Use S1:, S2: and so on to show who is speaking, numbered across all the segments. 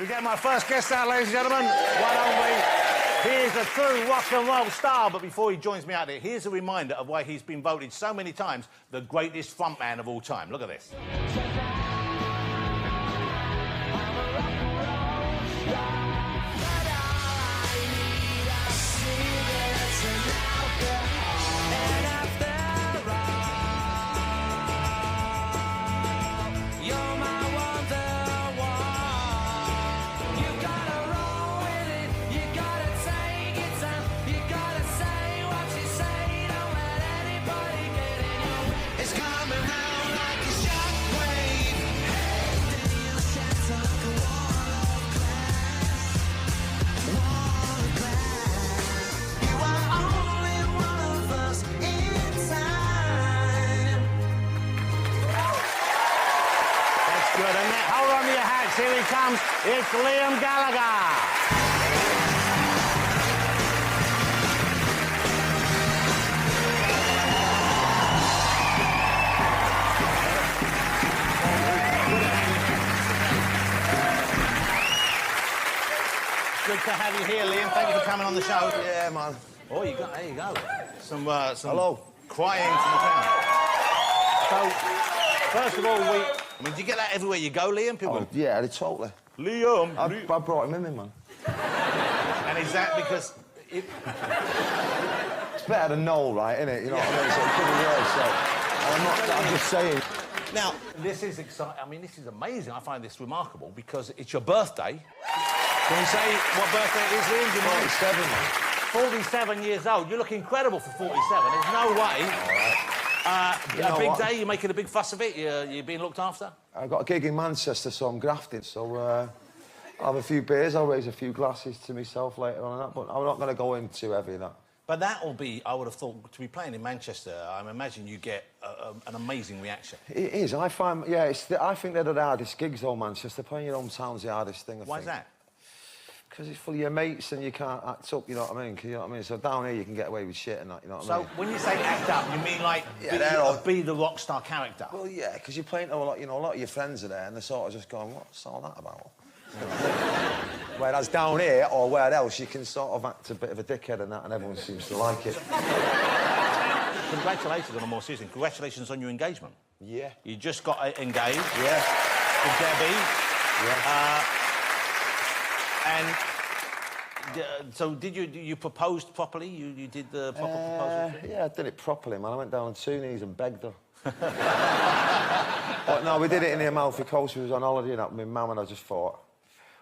S1: We get my first guest out, ladies and gentlemen. One only. He is a true rock and roll star, but before he joins me out there, here's a reminder of why he's been voted so many times the greatest frontman of all time. Look at this. Here he comes. It's Liam Gallagher. Good to have you here, Liam. Thank you for coming on the show.
S2: Yeah, man.
S1: Oh, there you go. Some
S2: Hello.
S1: Crying from the crowd. So, first of all, I mean, do you get that everywhere you go, Liam? People...
S2: Oh, yeah, totally.
S1: Liam!
S2: I brought him in, man.
S1: And is that because... It's
S2: better than Noel, right, innit? You know what I mean? So it could be worse, so... I'm just saying.
S1: Now, this is exciting. I mean, this is amazing. I find this remarkable because it's your birthday. Can we say what birthday it is, Liam?
S2: 47, man.
S1: 47 years old. You look incredible for 47. There's no way...
S2: All right.
S1: A big day, you're making a big fuss of it, you're being looked after?
S2: I've got a gig in Manchester, so I'm grafting, so I'll have a few beers, I'll raise a few glasses to myself later on and that, but I'm not going to go in too heavy, that.
S1: But that will be, I would have thought, to be playing in Manchester, I imagine you get an amazing reaction.
S2: It is, I find, yeah, I think they're the hardest gigs, though, Manchester. Playing your hometown's the hardest thing, I think.
S1: Why is that?
S2: Because it's full of your mates and you can't act up, you know what I mean? You know what I mean? So down here you can get away with shit and that, you know what I mean?
S1: So when you say act up, you mean like be the rock star character?
S2: Well, yeah, because you're playing to a lot, you know, a lot of your friends are there and they're sort of just going, what's all that about? Whereas down here or where else you can sort of act a bit of a dickhead and that and everyone seems to like it.
S1: Congratulations on a more serious thing. Congratulations on your engagement.
S2: Yeah.
S1: You just got engaged.
S2: Yeah.
S1: With Debbie.
S2: Yeah.
S1: And so did you proposed properly? You did the proper proposal?
S2: Yeah, I did it properly, man. I went down on 2 knees and begged her. But no, we did it in the Amalfi Coast. We was on holiday and that with my mum and I just thought...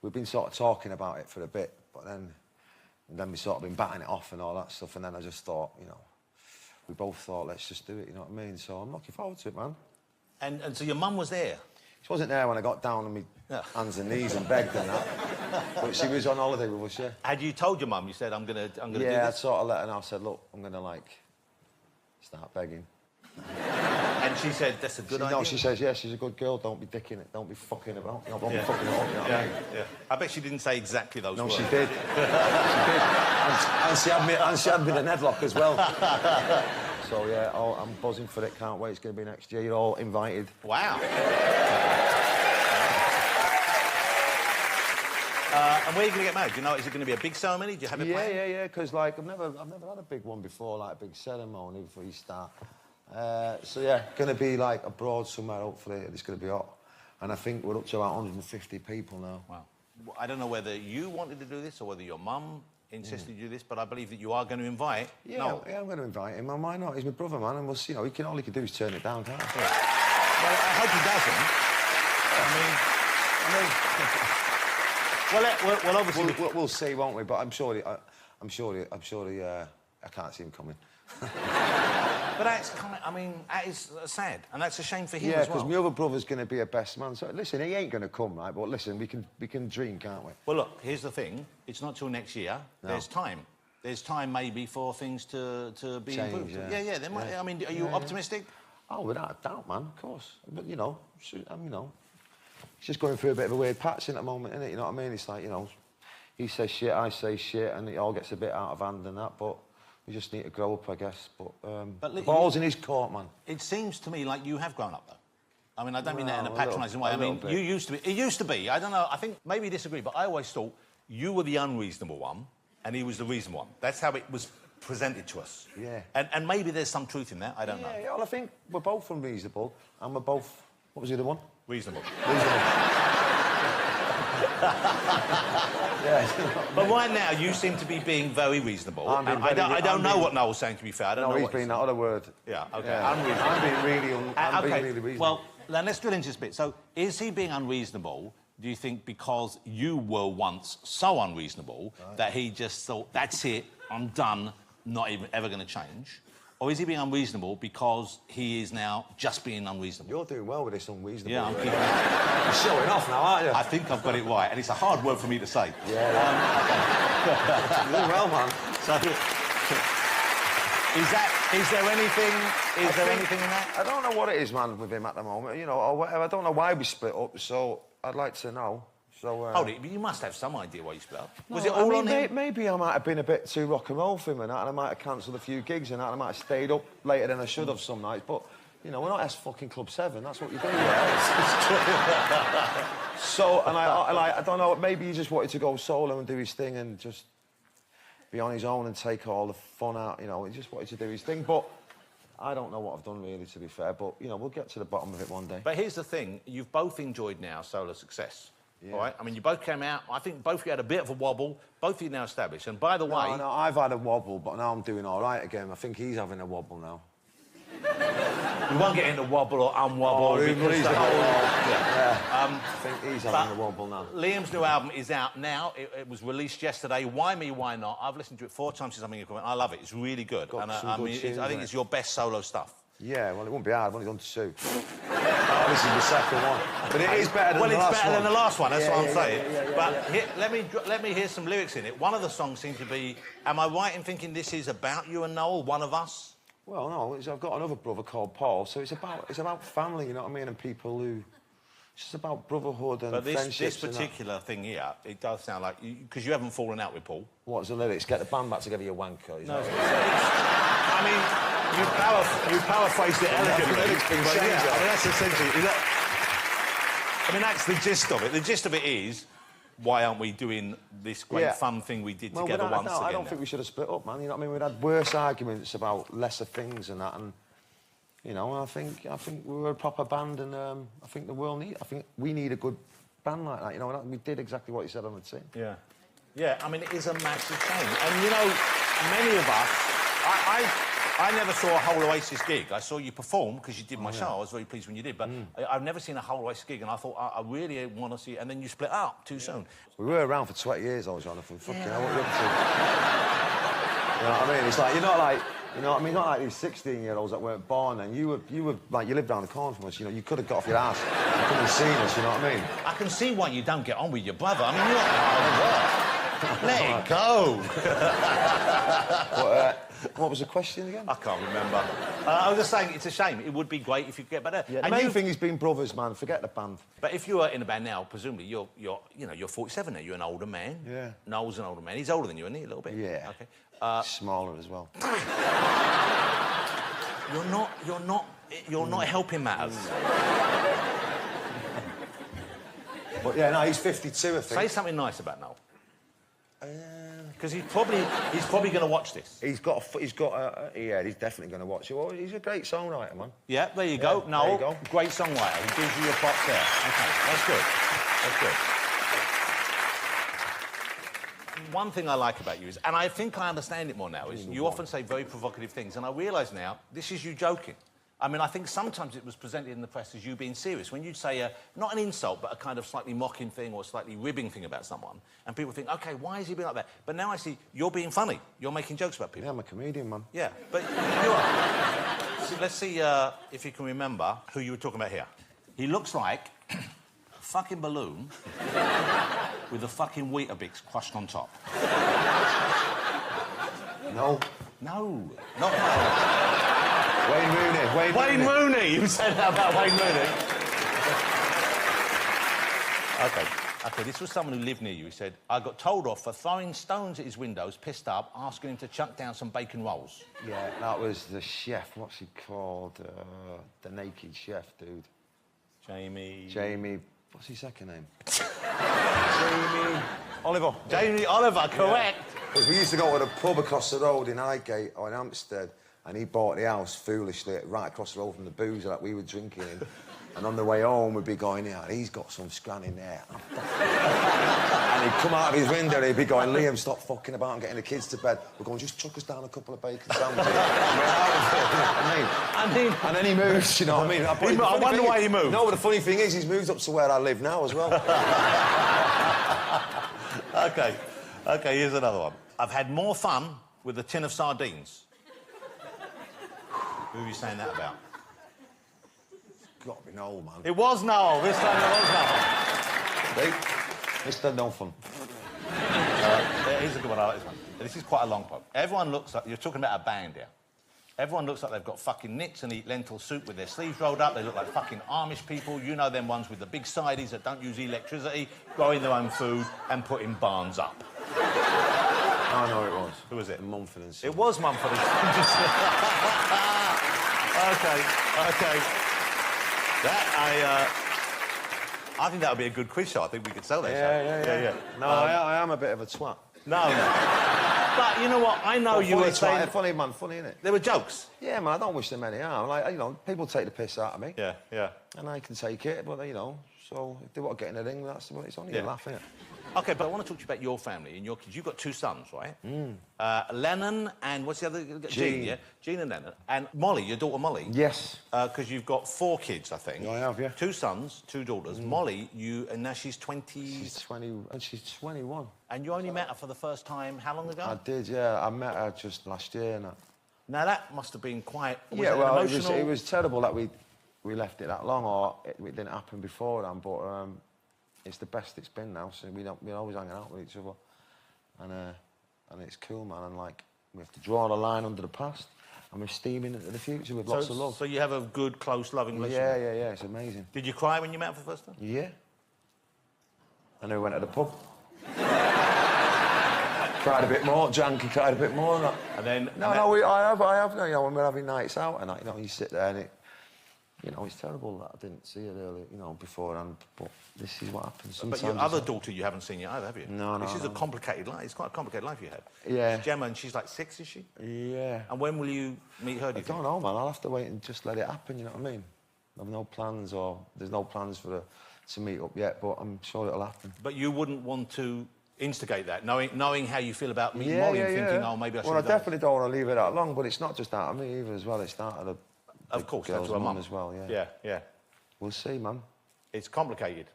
S2: We've been sort of talking about it for a bit, but then we sort of been batting it off and all that stuff, and then I just thought, you know, we both thought, let's just do it, you know what I mean? So I'm looking forward to it, man.
S1: And so your mum was there?
S2: She wasn't there when I got down on my hands and knees and begged and that. But she was on holiday with us, yeah.
S1: Had you told your mum? You said, I'm gonna do this?
S2: Yeah, I sort of let her know. I said, look, I'm gonna, like, start begging.
S1: And she said, that's a good idea?
S2: No, she says, yeah, she's a good girl, don't be dicking it, don't be fucking about, you know, don't be fucking it up, you know what I mean?
S1: Yeah. I bet she didn't say exactly those words.
S2: No, she did. She did. And she had me in an headlock as well. So, yeah, I'm buzzing for it, can't wait, it's going to be next year, you're all invited.
S1: Wow. And where are you going to get married? Do you know, is it going to be a big ceremony? Do you have it planned?
S2: Yeah, because, like, I've never had a big one before, like a big ceremony before you start. So, yeah, going to be, like, abroad somewhere, hopefully. It's going to be hot. And I think we're up to about 150 people now.
S1: Wow. I don't know whether you wanted to do this or whether your mum insisted you do this, but I believe that you are going to invite...
S2: Yeah, I'm going to invite him. And why not? He's my brother, man, and we'll see. You know, all he can do is turn it down, can't he?
S1: Yeah. Well, I hope he doesn't. Well, obviously...
S2: We'll see, won't we? But I'm sure I can't see him coming.
S1: But that's kind of, I mean, that is sad, and that's a shame for him as well.
S2: Yeah, because my other brother's going to be a best man. So listen, he ain't going to come, right? But listen, we can dream, can't we?
S1: Well, look, here's the thing: it's not till next year. No. There's time. There's time, maybe, for things to be improved. Yeah. There might. I mean, are you optimistic?
S2: Oh, without a doubt, man. Of course. But you know, he's just going through a bit of a weird patch in at the moment, isn't it? You know what I mean? It's like, you know, he says shit, I say shit, and it all gets a bit out of hand and that. But we just need to grow up, I guess. But the ball's in his court, man.
S1: It seems to me like you have grown up, though. I mean, I don't mean that in a
S2: No,
S1: patronising way. I mean,
S2: bit.
S1: you used to be... It used to be. I don't know. I think maybe you disagree, but I always thought you were the unreasonable one and he was the reasonable one. That's how it was presented to us.
S2: Yeah.
S1: And maybe there's some truth in that. I don't know.
S2: Yeah, well, I think we're both unreasonable and we're both... What was the other one?
S1: Reasonable.
S2: Yeah.
S1: But right now, you seem to be being very reasonable. I don't know what Noel's saying, to be fair. I don't know
S2: he's been that other word.
S1: Yeah, OK.
S2: Yeah.
S1: Unreasonable.
S2: I'm being really reasonable.
S1: Well, then let's drill into this bit. So, is he being unreasonable, do you think, because you were once so unreasonable that he just thought, that's it, I'm done, not even ever going to change? Or is he being unreasonable because he is now just being unreasonable?
S2: You're doing well with this unreasonable.
S1: Yeah, I'm
S2: word.
S1: keeping it.
S2: You're showing off now, aren't you?
S1: I think I've got it right, and it's a hard word for me to say.
S2: Yeah. You're doing well, man.
S1: So, is there anything in that?
S2: I don't know what it is, man, with him at the moment, you know, or whatever. I don't know why we split up, so I'd like to know. So,
S1: Hold it, but you must have some idea why you split up.
S2: No,
S1: Was it all on him?
S2: Maybe I might have been a bit too rock and roll for him and that, and I might have cancelled a few gigs and that, and I might have stayed up later than I should have some nights, but, you know, we're not fucking Club 7, that's what you do. So, and I don't know, maybe he just wanted to go solo and do his thing and just be on his own and take all the fun out, you know, he just wanted to do his thing, but I don't know what I've done, really, to be fair, but, you know, we'll get to the bottom of it one day.
S1: But here's the thing, you've both enjoyed now solo success.
S2: Yeah.
S1: All right? I mean, you both came out, I think both of you had a bit of a wobble, both of you now established, and by the way...
S2: No, I've had a wobble, but now I'm doing all right again. I think he's having a wobble now.
S1: We won't get into wobble or unwobble.
S2: He's
S1: the whole... Yeah.
S2: I think he's having a wobble now.
S1: Liam's new album is out now. It was released yesterday. Why Me, Why Not? I've listened to it 4 times since I'm in your comment. I love it. It's really good.
S2: Got
S1: And
S2: some good tunes,
S1: I think it's your best solo stuff.
S2: Yeah, well, it won't be hard. I've only done 2. This is the second one. But it is better than the last one.
S1: Well, it's better than the last one, that's what I'm saying.
S2: Yeah,
S1: but here, let me hear some lyrics in it. One of the songs seems to be, am I right in thinking this is about you and Noel, one of us?
S2: Well, no, I've got another brother called Paul, so it's about family, you know what I mean, and people who... It's just about brotherhood and friendships.
S1: But this particular thing here, it does sound like... Because you haven't fallen out with Paul.
S2: What's the lyrics? Get the band back together, you wanker.
S1: No, I mean, you paraphrased it elegantly. But yeah, I mean, that's essentially... I mean, that's the gist of it. The gist of it is, why aren't we doing this great fun thing we did together once again?
S2: I don't think we should have split up, man. You know what I mean? We'd had worse arguments about lesser things and that, and... You know, I think we were a proper band, and I think the world I think we need a good band like that. You know, and we did exactly what you said on the team.
S1: Yeah, yeah. I mean, it is a massive shame, and you know, many of us. I never saw a whole Oasis gig. I saw you perform because you did my show. I was very pleased when you did, but I've never seen a whole Oasis gig, and I thought I really want to see it. And then you split up too soon.
S2: We were around for 20 years, I was Jonathan. Fucking hell, what are you up to? You know what I mean? It's like you're not like. You know what I mean? Not like these 16-year-olds that weren't born then. You were like, you lived down the corner from us, you know, you could have got off your ass and come and seen us, you know what I mean?
S1: I can see why you don't get on with your brother. I mean, you're like, let it go.
S2: What was the question again?
S1: I can't remember. I was just saying, it's a shame. It would be great if you could get better.
S2: Yeah, the main thing has been brothers, man. Forget the band.
S1: But if you were in a band now, presumably you're 47 now. You're an older man.
S2: Yeah.
S1: Noel's an older man. He's older than you, isn't he? A little bit.
S2: Yeah.
S1: Okay.
S2: Smaller as well.
S1: You're not helping matters.
S2: But yeah, no, he's 52, I think.
S1: Say something nice about Noel. Because he's probably going to watch this.
S2: He's definitely going to watch it. Well, he's a great songwriter, man.
S1: Yeah, there you go. Noel,
S2: there you go.
S1: Great songwriter. He gives you your props there. Okay, that's good. That's good. One thing I like about you is, and I think I understand it more now, is you often say very provocative things, and I realise now this is you joking. I mean, I think sometimes it was presented in the press as you being serious. When you'd say, not an insult, but a kind of slightly mocking thing or slightly ribbing thing about someone, and people think, OK, why is he being like that? But now I see you're being funny. You're making jokes about people.
S2: Yeah, I'm a comedian, man.
S1: Yeah, but you are. So let's see if you can remember who you were talking about here. He looks like a fucking balloon with a fucking Weetabix crushed on top.
S2: No.
S1: No. Not no.
S2: Wayne Rooney.
S1: Wayne Rooney! You said that about Wayne Rooney. OK, this was someone who lived near you. He said, I got told off for throwing stones at his windows, pissed up, asking him to chuck down some bacon rolls.
S2: Yeah, that was the chef. What's he called? The naked chef, dude. Jamie... What's his second name? Jamie... Oliver.
S1: Jamie Oliver, correct.
S2: Because we used to go to the pub across the road in Highgate or in Hampstead, and he bought the house foolishly right across the road from the boozer that we were drinking in. And on the way home, we'd be going, yeah, he's got some scran in there. And he'd come out of his window and he'd be going, Liam, stop fucking about and getting the kids to bed. We're going, just chuck us down a couple of bacon sandwiches. And then he moves, you know what I mean?
S1: I wonder why he moved.
S2: No, but the funny thing is, he's moved up to where I live now as well.
S1: OK, here's another one. I've had more fun with a tin of sardines. Who are you saying that about?
S2: Got to be Noel, man.
S1: It was Noel. This time it was Noel.
S2: Mr. Nothing.
S1: Here's a good one. I like this one. This is quite a long one. Everyone looks like... You're talking about a band here. Everyone looks like they've got fucking nits and eat lentil soup with their sleeves rolled up. They look like fucking Amish people. You know them ones with the big sidies that don't use electricity, growing their own food and putting barns up.
S2: I know it was.
S1: Who was it?
S2: Mumford and Sons.
S1: It was Mumford and Sons. OK. I think that would be a good quiz show. I think we could sell that
S2: yeah. No, I am a bit of a twat.
S1: No. But you know what? I know you were saying...
S2: Funny, man, funny, innit?
S1: There were jokes.
S2: Yeah, man, I don't wish them any harm. Like, you know, people take the piss out of me.
S1: Yeah.
S2: And I can take it, but, you know, so if they want to get in the ring, that's what it's only a laugh, innit?
S1: OK, but I want to talk to you about your family and your kids. You've got two sons, right? Lennon and what's the other? Jean, yeah? Jean and Lennon. And Molly, your daughter Molly.
S2: Yes.
S1: Because you've got 4 kids, I think.
S2: I have, yeah.
S1: 2 sons, 2 daughters. Molly, and now she's 20...
S2: She's 20, and she's 21.
S1: And you only met her for the first time how long ago?
S2: I did, yeah. I met her just last year. And
S1: Now, that must have been quite...
S2: it was terrible that we left it that long, or it didn't happen before then, but... it's the best it's been now, so we're always hanging out with each other. And it's cool, man, and, like, we have to draw the line under the past, and we're steaming into the future with lots of love.
S1: So you have a good, close, loving relationship?
S2: Yeah, it's amazing.
S1: Did you cry when you met her for the first time?
S2: Yeah. And then we went to the pub. Cried a bit more, Janky cried a bit more.
S1: And then...
S2: I have, you know, when we're having nights out and that, you know, you sit there and it... You know, it's terrible that I didn't see her earlier, you know, beforehand, but this is what happens. Sometimes
S1: but your other daughter you haven't seen yet either, have you?
S2: No.
S1: This is a complicated life. It's quite a complicated life you had.
S2: Yeah.
S1: It's Gemma, and she's like 6, is she?
S2: Yeah.
S1: And when will you meet her, do you think?
S2: I don't know, man. I'll have to wait and just let it happen, you know what I mean? I have no plans, or there's no plans for her to meet up yet, but I'm sure it'll happen.
S1: But you wouldn't want to instigate that, knowing how you feel about meeting Molly and thinking, oh, maybe I should...
S2: Well, I definitely don't want to leave it that long, but it's not just out of me either as well. It's out of
S1: of course,
S2: girl's
S1: that's her mum
S2: as well, yeah.
S1: Yeah.
S2: We'll see, man.
S1: It's complicated.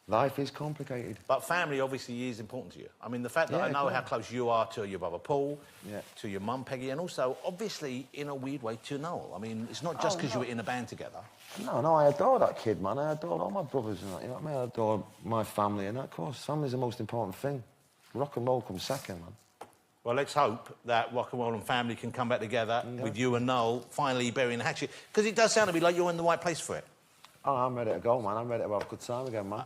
S2: Life is complicated.
S1: But family obviously is important to you. I mean, the fact that I know how close you are to your brother Paul, to your mum Peggy, and also, obviously, in a weird way, to Noel. I mean, it's not just because you were in a band together.
S2: No, I adore that kid, man. I adore all my brothers and that, you know what I mean? I adore my family, and of course, family's the most important thing. Rock and roll comes second, man.
S1: Well, let's hope that rock and roll and family can come back together with you and Noel finally burying the hatchet. Because it does sound to me like you're in the right place for it.
S2: Oh, I'm ready to go, man. I'm ready to have a good time again, man.